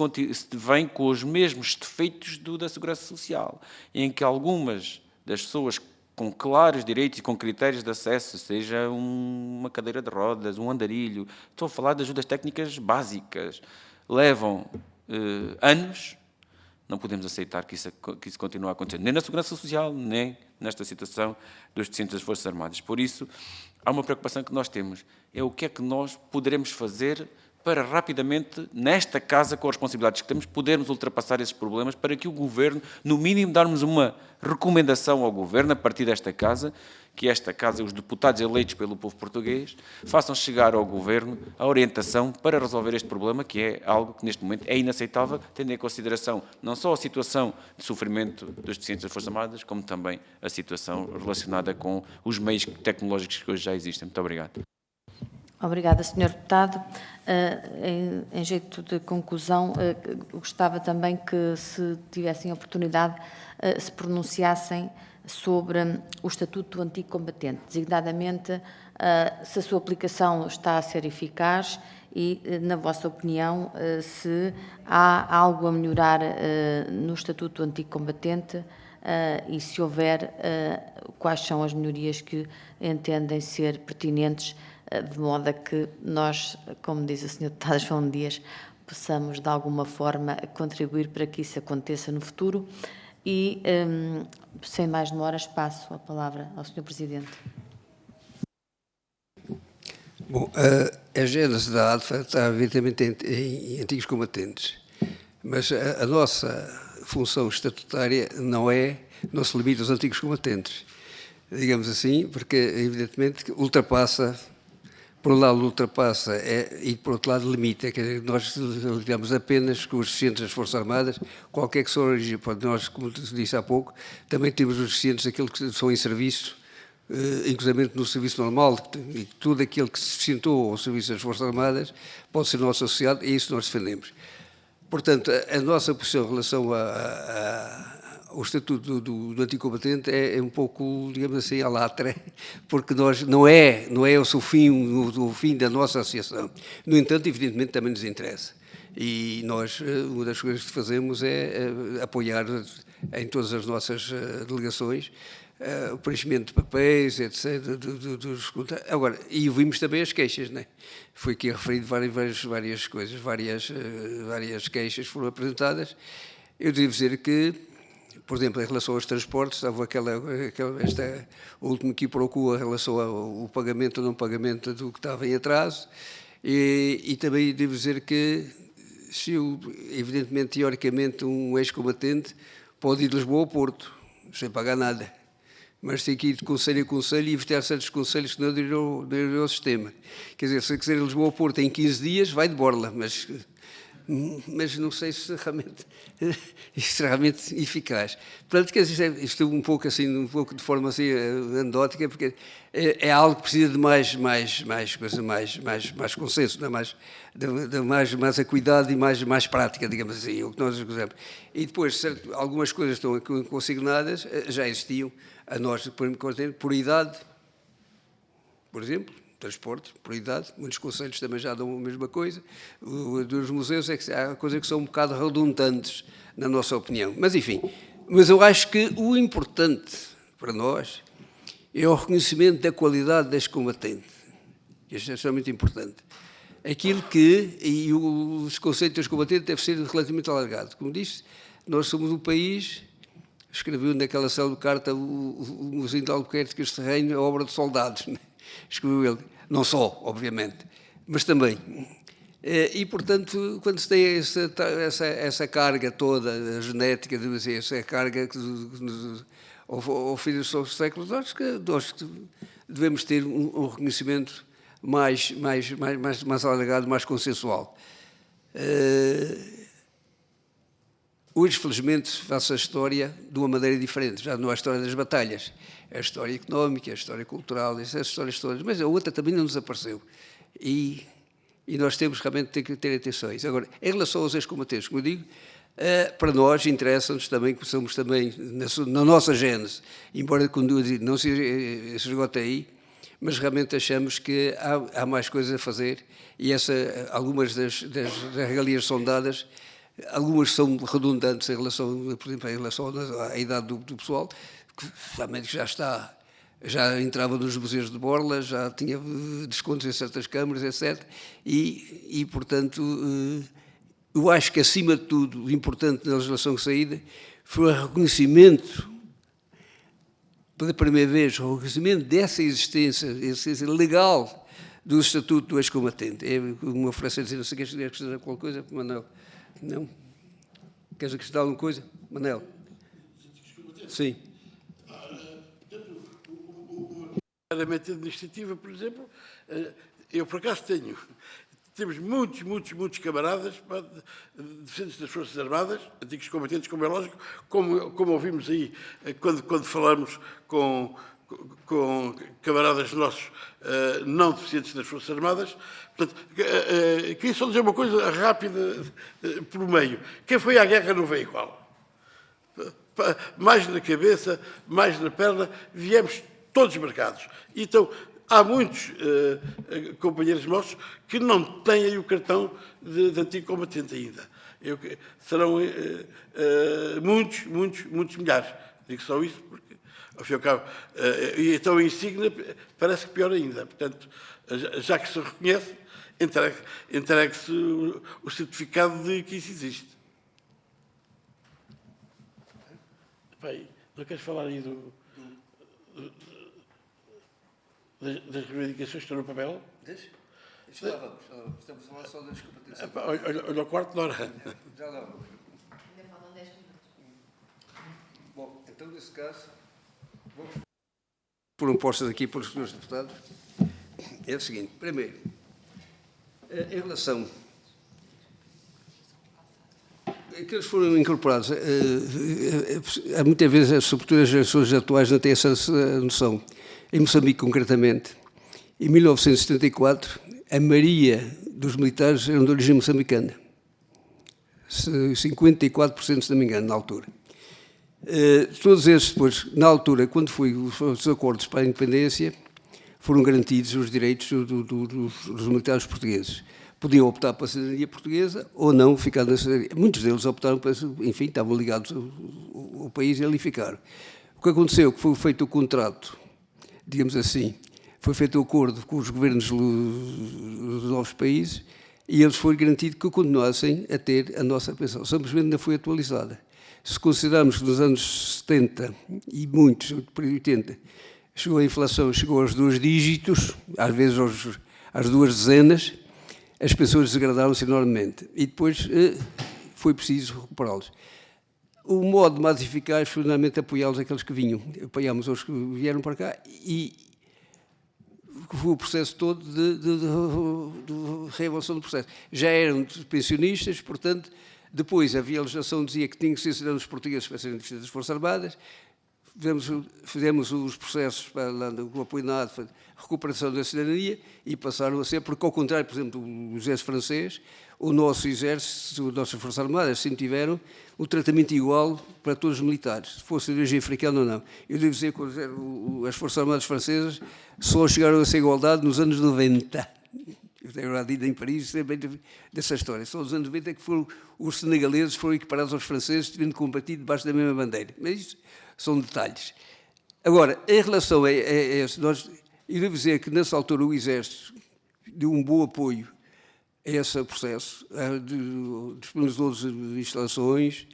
vem com os mesmos defeitos da Segurança Social, em que algumas das pessoas com claros direitos e com critérios de acesso, seja uma cadeira de rodas, um andarilho, estou a falar de ajudas técnicas básicas, levam anos. Não podemos aceitar que isso continue a acontecer, nem na Segurança Social, nem nesta situação dos deficientes das Forças Armadas. Por isso, há uma preocupação que nós temos, é o que é que nós poderemos fazer para rapidamente, nesta casa, com as responsabilidades que temos, podermos ultrapassar esses problemas, para que o Governo, no mínimo, darmos uma recomendação ao Governo, a partir desta casa, que esta casa, os deputados eleitos pelo povo português, façam chegar ao Governo a orientação para resolver este problema, que é algo que neste momento é inaceitável, tendo em consideração não só a situação de sofrimento dos deficientes das Forças Armadas, como também a situação relacionada com os meios tecnológicos que hoje já existem. Muito obrigado. Obrigada, Sr. Deputado. Em jeito de conclusão, gostava também que, se tivessem oportunidade, se pronunciassem sobre o Estatuto do Antigo Combatente, designadamente se a sua aplicação está a ser eficaz e, na vossa opinião, se há algo a melhorar no Estatuto do Antigo Combatente e, se houver, quais são as melhorias que entendem ser pertinentes, de modo a que nós, como diz a Sra. Deputada João Dias, possamos, de alguma forma, contribuir para que isso aconteça no futuro. E, sem mais demoras, passo a palavra ao Sr. Presidente. Bom, a gênese da ADFA está, evidentemente, em antigos combatentes, mas a nossa função estatutária não se limita aos antigos combatentes, digamos assim, porque, evidentemente, ultrapassa. Por um lado ultrapassa e, por outro lado, limita. Quer dizer, nós lidamos apenas com os deficientes das Forças Armadas, qualquer que seja a origem. Nós, como disse há pouco, também temos os deficientes, aqueles que são em serviço inclusive no serviço normal, e tudo aquilo que se sustentou ao serviço das Forças Armadas pode ser nosso associado, e isso nós defendemos. Portanto, a nossa posição em relação ao estatuto do anticombatente é um pouco, digamos assim, à latra, porque nós não é o fim da nossa associação. No entanto, evidentemente, também nos interessa. E nós, uma das coisas que fazemos é apoiar em todas as nossas delegações o preenchimento de papéis, etc. Agora, e ouvimos também as queixas, não é? Foi aqui referido várias coisas, várias queixas foram apresentadas. Eu devo dizer que, por exemplo, em relação aos transportes, houve o último que procura em relação ao pagamento ou não pagamento do que estava em atraso, e também devo dizer que, se evidentemente, teoricamente, um ex-combatente pode ir de Lisboa ao Porto, sem pagar nada, mas tem que ir de conselho a conselho e evitar certos conselhos que não aderirão ao sistema. Quer dizer, se quiser ir de Lisboa ao Porto em 15 dias, vai de borla, mas não sei se realmente isso é realmente eficaz. Portanto, quer dizer, isto um pouco de forma assim anedótica, porque é algo que precisa de mais consenso, de mais acuidado e mais prática, digamos assim, o que nós gostamos. E depois, algumas coisas estão consignadas, já existiam, a nós, por idade, por exemplo, transporte, por idade, muitos conselhos também já dão a mesma coisa. Dos museus é que há coisas que são um bocado redundantes, na nossa opinião. Mas, enfim, eu acho que o importante para nós é o reconhecimento da qualidade deste combatente. Isto é extremamente importante. Aquilo que, e os conceitos dos combatentes deve ser relativamente alargado. Como disse, nós somos um país, escreveu naquela célebre carta o Mozinho de Albuquerque que este terreno é obra de soldados, né? Escreveu ele, não só, obviamente, mas também. E, portanto, quando se tem essa carga toda, a genética, essa carga ao fim dos séculos, nós devemos ter um reconhecimento mais alargado, mais consensual. Hoje, felizmente, faço a história de uma maneira diferente. Já não é a história das batalhas, é a história económica, é a história cultural, essas histórias todas. Mas a outra também não desapareceu. E nós temos realmente que ter atenções. Agora, em relação aos ex-combatentes, como eu digo, para nós interessa-nos também, que somos também, na nossa gênese, embora não se esgote aí, mas realmente achamos que há mais coisas a fazer e algumas das regalias são dadas. Algumas são redundantes em relação, por exemplo, em relação à idade do pessoal, que realmente já entrava nos museus de borla, já tinha descontos em certas câmaras, etc. E portanto, eu acho que, acima de tudo, o importante na legislação de saída foi o reconhecimento, pela primeira vez, o reconhecimento dessa existência legal do Estatuto do Ex-Combatente. É uma oferece a dizer, não sei se queres dizer qualquer coisa, Manuel. Não? Queres acrescentar alguma coisa, Manel? Sim. Claramente administrativa, por exemplo, eu por acaso temos muitos camaradas defensores das Forças Armadas, antigos combatentes, como é lógico, como ouvimos aí quando falamos com camaradas nossos não deficientes das Forças Armadas. Portanto, queria só dizer uma coisa rápida por meio. Quem foi à guerra não veio igual. Mais na cabeça, mais na perna, viemos todos marcados. Então, há muitos companheiros nossos que não têm aí o cartão de antigo combatente ainda. Serão muitos milhares. Digo só isso porque, ao fim e ao cabo, e então a insígnia parece que pior ainda. Portanto, já que se reconhece, entregue-se o certificado de que isso existe. Pai, não queres falar aí das reivindicações que estão no papel? Deixa. Já lá vamos. Estamos a falar só das competências. Olha o quarto de hora. Já lá vamos. Ainda faltam 10 minutos. Bom, então, nesse caso, foram postas aqui pelos senhores deputados. É o seguinte, primeiro, em relação aqueles foram incorporados, muitas vezes, sobretudo as gerações atuais, não têm essa noção. em Moçambique concretamente, em 1974, a maioria dos militares eram de origem moçambicana. 54%, se não me engano, na altura. Todos esses, depois, na altura, quando foi os acordos para a independência, foram garantidos os direitos dos militares portugueses. Podiam optar para a cidadania portuguesa ou não ficar na cidadania. Muitos deles optaram para, enfim, estavam ligados ao país e ali ficaram. O que aconteceu, que foi feito o contrato, digamos assim, foi feito o acordo com os governos dos novos países e eles foi garantido que continuassem a ter a nossa pensão. Simplesmente não foi atualizada. Se considerarmos que nos anos 70 e muitos, por 80, a inflação chegou aos 2 dígitos, às vezes às 2 dezenas, as pessoas degradaram-se enormemente. E depois foi preciso recuperá-los. O modo mais eficaz foi, finalmente, apoiá-los aqueles que vinham. Apoiámos os que vieram para cá e foi o processo todo de reavaliação do processo. Já eram pensionistas, portanto, depois havia a legislação que dizia que tinham que ser cidadãos portugueses para serem das Forças Armadas. Fizemos os processos para o apoio na ADFA, recuperação da cidadania, e passaram a ser, porque ao contrário, por exemplo, do exército francês, o nosso exército, as nossas Forças Armadas, sempre tiveram o tratamento igual para todos os militares, se fosse de origem africana ou não. Eu devo dizer que as Forças Armadas francesas só chegaram a essa igualdade nos anos 90. Eu tenho lá dito em Paris, sempre dessa história. Só nos anos 90 que os senegaleses foram equiparados aos franceses, tendo combatido debaixo da mesma bandeira. Mas isso são detalhes. Agora, em relação a isso, eu devo dizer que nessa altura o Exército deu um bom apoio a esse processo, disponibilizou instalações,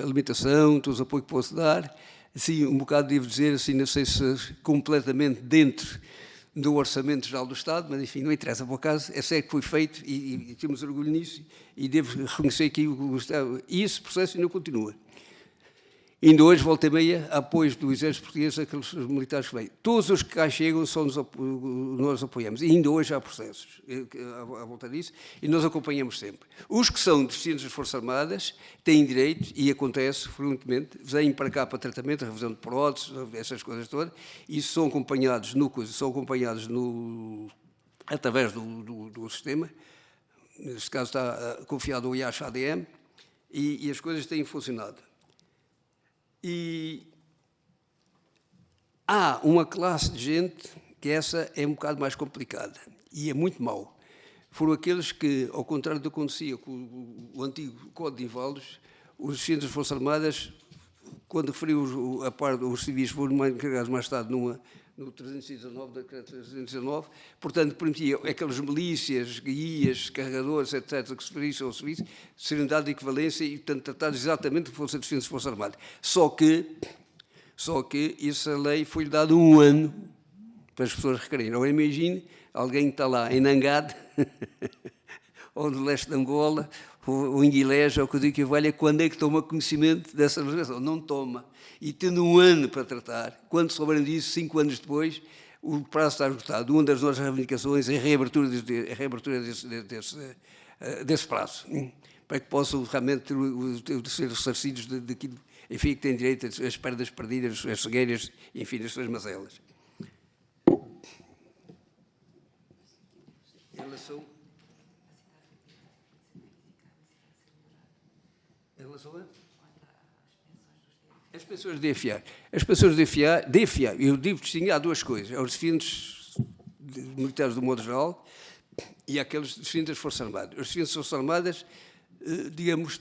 alimentação, todo o apoio que posso dar. Assim, um bocado devo dizer, assim, não sei se completamente dentro do Orçamento Geral do Estado, mas enfim, não interessa por acaso, é certo que foi feito e temos orgulho nisso e devo reconhecer que e esse processo ainda continua. Ainda hoje, volta e meia, apoios do Exército Português àqueles militares que vêm. Todos os que cá chegam nós apoiamos. E ainda hoje há processos à volta disso e nós acompanhamos sempre. Os que são deficientes das Forças Armadas têm direito, e acontece frequentemente, vêm para cá para tratamento, revisão de próteses, essas coisas todas, e são acompanhados através do sistema. Neste caso está confiado ao IASH-ADM e as coisas têm funcionado. E há uma classe de gente que essa é um bocado mais complicada e é muito mau. Foram aqueles que, ao contrário do que acontecia com o antigo Código de Inválidos, os deficientes das Forças Armadas, quando referiu a parte dos civis, foram encarregados mais tarde no 319, decreto 319, portanto, permitia aquelas milícias, guias, carregadores, etc., que se referissem ao serviço, serem dados de equivalência e, portanto, tratados exatamente como fossem deficientes das Forças Armadas. Só que essa lei foi-lhe dado 1 ano para as pessoas requererem. Agora, imagine alguém que está lá em Nangade, ou no leste de Angola, ou em Guilés, ou coisa que valha, quando é que toma conhecimento dessa legislação? Não toma. E tendo 1 ano para tratar, quando souberem disso, 5 anos depois, o prazo está esgotado. Uma das nossas reivindicações é a reabertura desse prazo, para que possam realmente ser ressarcidos daquilo, enfim, que têm direito às perdas perdidas, às cegueiras, enfim, das suas mazelas. Em relação as pessoas de DFA. As pessoas de DFA, eu devo distinguir, há 2 coisas. Os deficientes militares do modo geral e aqueles deficientes das Forças Armadas. Os deficientes das Forças Armadas, digamos,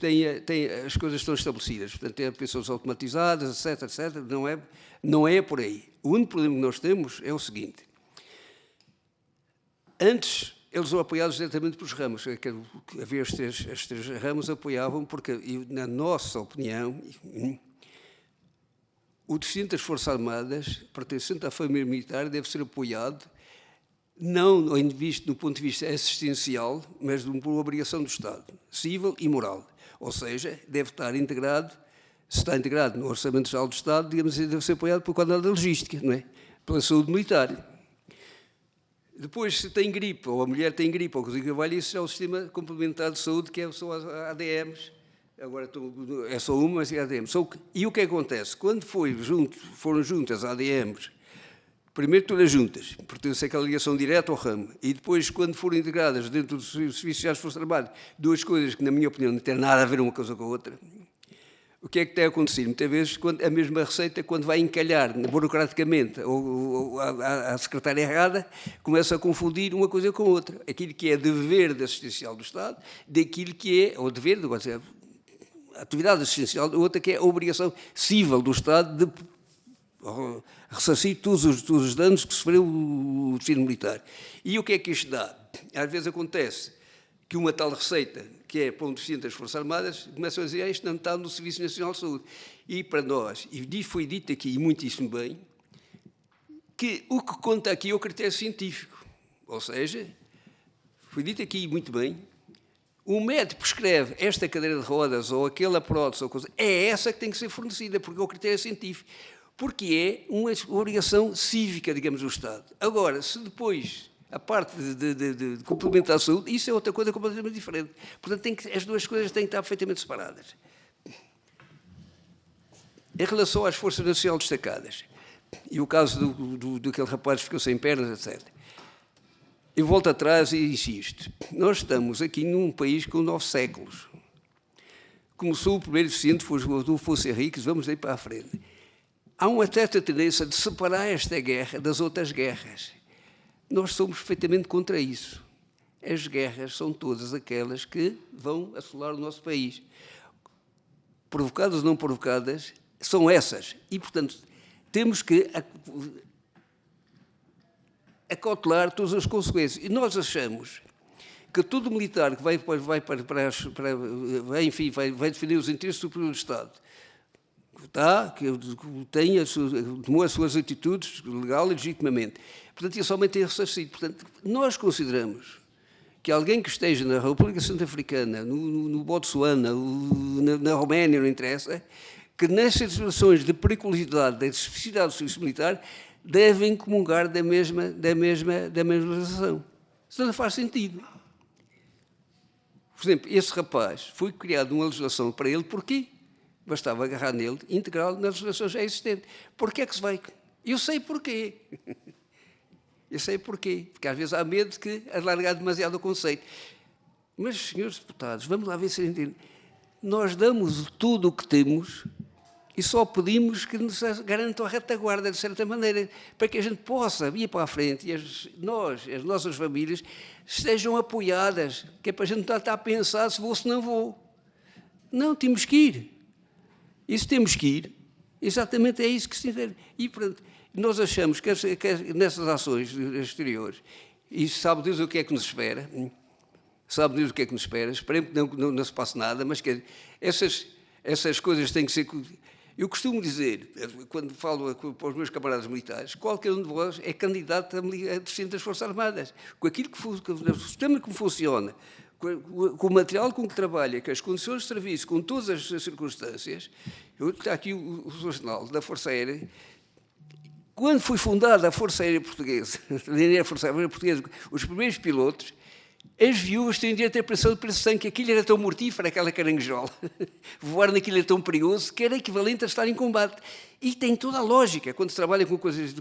as coisas estão estabelecidas. Portanto, têm pensões automatizadas, etc., etc. Não é por aí. O único problema que nós temos é o seguinte. Antes, eles são apoiados diretamente pelos ramos. Havia as três ramos apoiavam, porque, na nossa opinião, o deficiente das Forças Armadas, pertencente à família militar, deve ser apoiado, não do ponto de vista assistencial, mas por uma obrigação do Estado, civil e moral. Ou seja, deve estar integrado, se está integrado no Orçamento Geral do Estado, digamos assim, deve ser apoiado por quadro da logística, não é? Pela saúde militar. Depois, se tem gripe, ou a mulher tem gripe, ou coisa que vale, isso é o sistema complementar de saúde, que são as ADMs. Agora é só uma, mas é ADM. E o que acontece? Quando foram juntas as ADMs primeiro todas juntas, pertence àquela ligação direta ao ramo, e depois, quando forem integradas dentro dos serviços sociais de força de trabalho, duas coisas que, na minha opinião, não têm nada a ver uma coisa com a outra, o que é que tem acontecido? Muitas vezes, a mesma receita, quando vai encalhar burocraticamente ou à secretária errada, começa a confundir uma coisa com outra. Aquilo que é dever assistencial do Estado, daquilo que é, ou dever, a atividade assistencial, outra que é a obrigação civil do Estado de ressarcir todos os danos que sofreu o destino militar. E o que é que isto dá? Às vezes acontece que uma tal receita, que é para um deficiente das Forças Armadas, começa a dizer isto não está no Serviço Nacional de Saúde. E para nós, e foi dito aqui, e muitíssimo bem, que o que conta aqui é o critério científico. Ou seja, foi dito aqui muito bem, o médico prescreve esta cadeira de rodas ou aquela prótese, ou coisa, é essa que tem que ser fornecida, porque é o critério científico. Porque é uma obrigação cívica, digamos, do Estado. Agora, se depois a parte de complementar a saúde, isso é outra coisa completamente diferente. Portanto, as duas coisas têm que estar perfeitamente separadas. Em relação às Forças Nacionais destacadas, e o caso daquele rapaz que ficou sem pernas, etc., eu volto atrás e insisto. Nós estamos aqui num país com 9 séculos. Começou o primeiro deficiente, foi o Afonso Henriques, vamos daí para a frente. Há uma certa tendência de separar esta guerra das outras guerras. Nós somos perfeitamente contra isso. As guerras são todas aquelas que vão assolar o nosso país. Provocadas ou não provocadas, são essas. E, portanto, temos que acautelar todas as consequências. E nós achamos que todo militar que vai defender os interesses superiores do Estado, tomou as suas atitudes legal e legitimamente. Portanto, isso somente é ressarcido. Portanto, nós consideramos que alguém que esteja na República Centro-Africana, no Botsuana, na Roménia, não interessa, que nessas situações de periculosidade, da especificidade do serviço militar, devem comungar da mesma legislação. Isso não faz sentido. Por exemplo, esse rapaz foi criado uma legislação para ele, porquê? Bastava agarrar nele e integrá-lo na legislação já existente. Porquê é que se vai? Eu sei porquê. Eu sei porquê. Porque às vezes há medo de que alargar demasiado o conceito. Mas, senhores deputados, vamos lá ver se entendem. Nós damos tudo o que temos e só pedimos que nos garantam a retaguarda, de certa maneira, para que a gente possa ir para a frente e as nossas famílias estejam apoiadas, que é para a gente não estar a pensar se vou ou se não vou. Não, temos que ir. Isso temos que ir. Exatamente é isso que se entende. E, portanto, nós achamos que nessas ações exteriores, e sabe Deus o que é que nos espera, sabe Deus o que é que nos espera, esperemos que não se passe nada, mas que essas coisas têm que ser... Eu costumo dizer, quando falo para os meus camaradas militares, qualquer um de vós é candidato a deficiente das Forças Armadas. Com aquilo o sistema que funciona, com o material com que trabalha, com as condições de serviço, com todas as circunstâncias, está aqui o jornal da Força Aérea. Quando foi fundada a Força Aérea Portuguesa, os primeiros pilotos, as viúvas têm direito a pressão de pressão, que aquilo era tão mortífero, aquela caranguejola. Voar naquilo era tão perigoso, que era equivalente a estar em combate. E tem toda a lógica quando se trabalha com coisas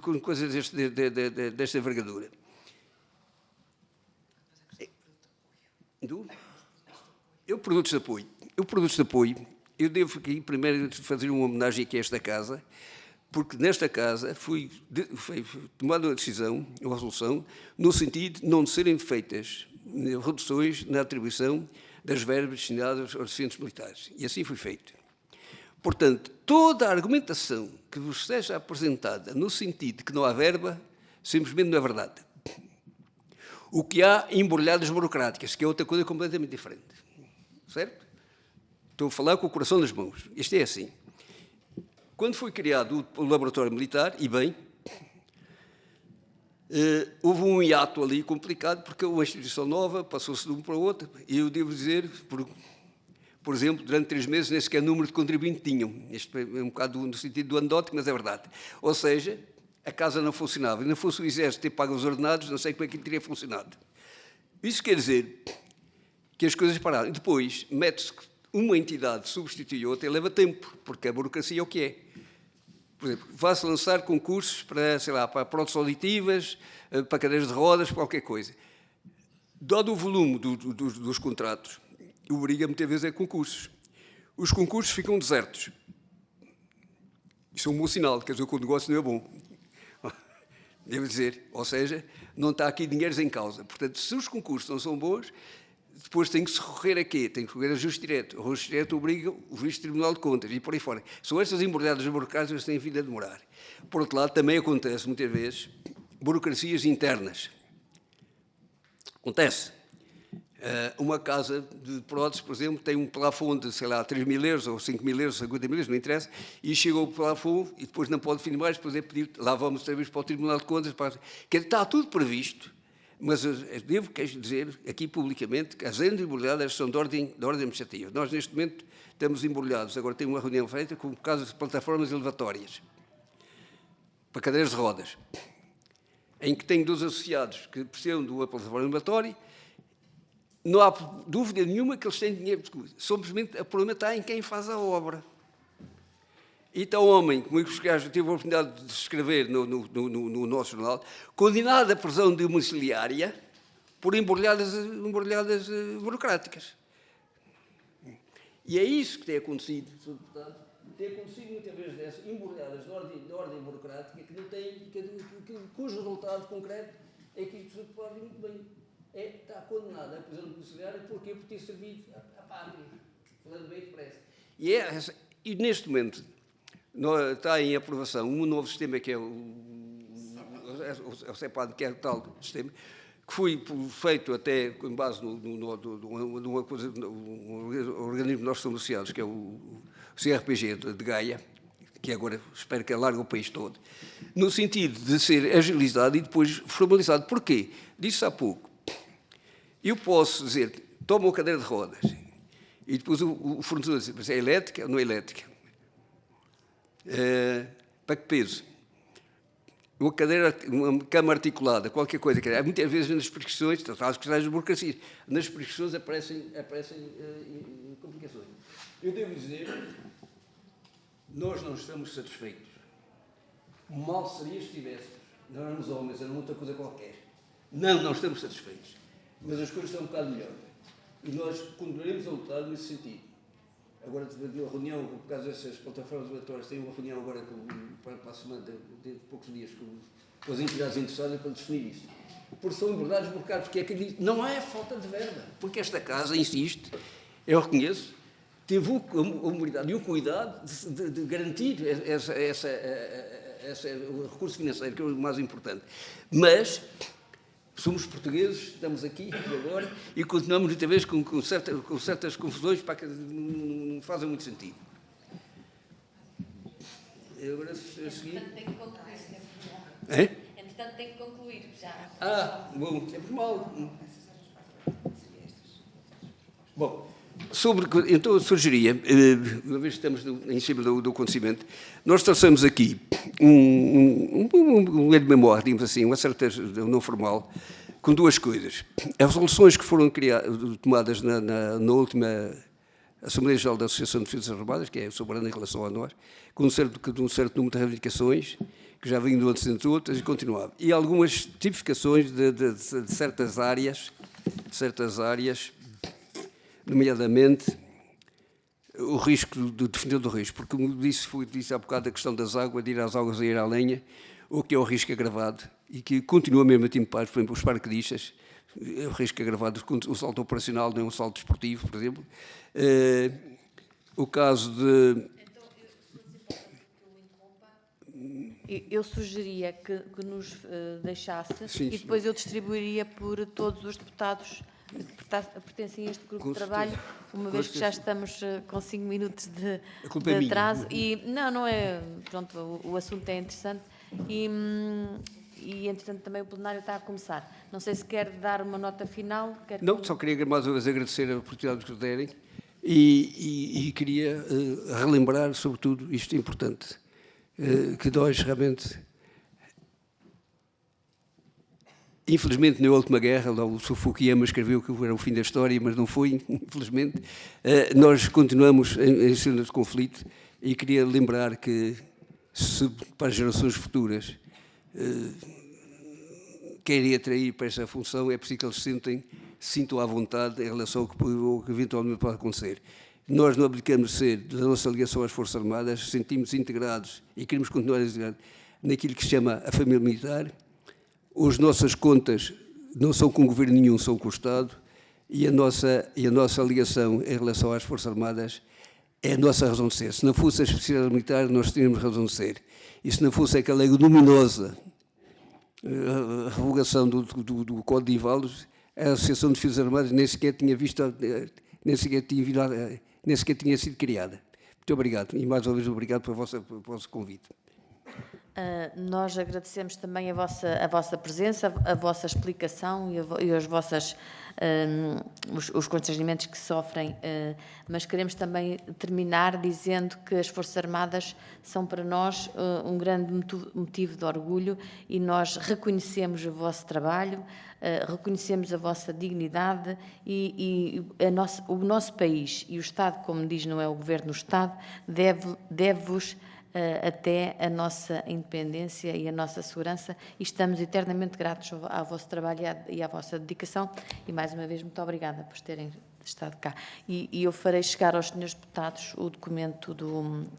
desta envergadura. Produtos de apoio. Eu devo aqui primeiro fazer uma homenagem aqui a esta casa, porque nesta casa foi tomada uma decisão, uma resolução, no sentido de não serem feitas reduções na atribuição das verbas destinadas aos deficientes militares. E assim foi feito. Portanto, toda a argumentação que vos seja apresentada no sentido de que não há verba, simplesmente não é verdade. O que há é embrulhadas burocráticas, que é outra coisa completamente diferente. Certo? Estou a falar com o coração nas mãos. Isto é assim. Quando foi criado o laboratório militar, e bem, houve um hiato ali complicado, porque uma instituição nova passou-se de um para o outro, e eu devo dizer, por exemplo, durante 3 meses, nem sequer número de contribuinte tinham. Isto é um bocado no sentido do anedótico, mas é verdade. Ou seja, a casa não funcionava. E não fosse o Exército ter pago os ordenados, não sei como é que teria funcionado. Isso quer dizer que as coisas pararam. E depois, mete-se uma entidade substitui outra e leva tempo, porque a burocracia é o que é. por exemplo, vá-se lançar concursos para, sei lá, para próteses auditivas, para cadeiras de rodas, qualquer coisa. Dado o volume dos contratos, obriga muitas vezes a concursos. Os concursos ficam desertos. Isso é um bom sinal, quer dizer que o negócio não é bom. Devo dizer, ou seja, não está aqui dinheiros em causa. Portanto, se os concursos não são bons, depois tem que se recorrer a quê? Tem que recorrer a juiz direto. O juiz direto obriga o juiz do Tribunal de Contas e por aí fora. São estas embrulhadas burocráticas que têm vindo a demorar. Por outro lado, também acontece, muitas vezes, burocracias internas. Acontece. Uma casa de próteses, por exemplo, tem um plafond de, sei lá, 3.000 euros ou 5.000 euros, 50.000 euros, não interessa, e chega ao plafond e depois não pode definir mais, depois é pedir, lá vamos outra vez para o Tribunal de Contas, que está tudo previsto, mas eu devo dizer aqui publicamente que as rendas embrulhadas são de ordem administrativa. Nós, neste momento, estamos embrulhados, agora tem uma reunião feita com casos de plataformas elevatórias para cadeiras de rodas, em que tenho 2 associados que precisam de uma plataforma elevatória. Não há dúvida nenhuma que eles têm dinheiro. Simplesmente o problema está em quem faz a obra. E está um homem, como eu tive a oportunidade de escrever no nosso jornal, condenado à prisão domiciliária por embrulhadas burocráticas. E é isso que tem acontecido, Sr. Deputado. Tem acontecido muitas vezes dessas embrulhadas de ordem burocrática que não têm, cujo resultado concreto é que isto se pode muito bem. Está condenado à prisão domiciliária porque ter servido à pátria, falando bem depressa. E neste momento está em aprovação um novo sistema que é o CEPAD, que é o tal sistema, que foi feito até com base numa coisa, um organismo que nós somos associados, que é o CRPG de Gaia, que agora espero que alargue o país todo, no sentido de ser agilizado e depois formalizado. Porquê? Disse há pouco. Eu posso dizer, toma uma cadeira de rodas, e depois o fornecedor diz, mas é elétrica ou não é elétrica? Para que peso? Uma cadeira, uma cama articulada, qualquer coisa. Muitas vezes nas prescrições, estão as questões de burocracia, nas prescrições aparecem complicações. Eu devo dizer, nós não estamos satisfeitos. Mal seria se estivéssemos. Não éramos homens, era outra coisa qualquer. Não estamos satisfeitos. Mas as coisas estão um bocado melhor. E nós continuaremos a lutar nesse sentido. Agora, tive uma reunião, por causa dessas plataformas regulatórias, tenho uma reunião agora para a semana, de poucos dias, com as entidades interessadas para definir isso. Porque são embrulhados burocráticos, porque é que não é falta de verba. Porque esta casa insiste, eu reconheço, teve a humildade e o cuidado de garantir o recurso financeiro, que é o mais importante. Mas somos portugueses, estamos aqui e agora, e continuamos muitas vezes com certas confusões para que não fazem muito sentido. Agora, a seguir... Entretanto, tem que concluir. É? Entretanto, tem que concluir já. Bom, sempre mal. Bom, então eu sugeria, uma vez que estamos em cima do acontecimento, nós trouxemos aqui um de memória, digamos assim, uma certa não formal, com 2 coisas. As resoluções que foram tomadas na última Assembleia Geral da Associação de Defesas Armadas, que é soberana em relação a nós, com um certo número de reivindicações, que já vinham antes entre outras, e continuava. E algumas tipificações de certas áreas, nomeadamente o risco do defender do risco, porque, como disse há bocado, a questão das águas, de ir às águas e ir à lenha, o que é o risco agravado, e que continua mesmo a timpar, por exemplo, os paraquedistas, o risco agravado, o salto operacional não é um salto desportivo, por exemplo. O caso de... Eu sugeria que nos deixasse Sim, e depois eu distribuiria por todos os deputados que pertencem a este grupo de trabalho, uma vez que já estamos com 5 minutos de atraso. E não é... Pronto, o assunto é interessante e, entretanto, também o plenário está a começar. Não sei se quer dar uma nota final. Não, só queria mais uma vez agradecer a oportunidade que nos derem e queria relembrar, sobretudo, isto importante, que nós realmente, infelizmente, na última guerra, lá o Fukuyama escreveu que era o fim da história, mas não foi, infelizmente. Nós continuamos em cena de conflito e queria lembrar que se para as gerações futuras querem atrair para esta função, é preciso que eles sintam à vontade em relação ao que eventualmente pode acontecer. Nós não abdicamos de ser, da nossa ligação às Forças Armadas, sentimos integrados e queremos continuar integrados naquilo que se chama a família militar. As nossas contas não são com governo nenhum, são com o Estado, e a nossa ligação em relação às Forças Armadas é a nossa razão de ser. Se não fosse a especialidade militar, nós teríamos razão de ser. E se não fosse aquela lei luminosa, a revogação do Código de Inválidos, a Associação de Defesas Armadas nem sequer tinha sido criada. Muito obrigado. E mais uma vez obrigado pelo vosso convite. Nós agradecemos também a vossa presença, a vossa explicação e os constrangimentos que sofrem, mas queremos também terminar dizendo que as Forças Armadas são para nós um grande motivo de orgulho e nós reconhecemos o vosso trabalho, reconhecemos a vossa dignidade e o nosso país e o Estado, como diz, não é o Governo, o Estado, deve-vos até a nossa independência e a nossa segurança, e estamos eternamente gratos ao vosso trabalho e à vossa dedicação, e mais uma vez muito obrigada por terem estado cá. E eu farei chegar aos senhores deputados o documento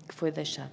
que foi deixado.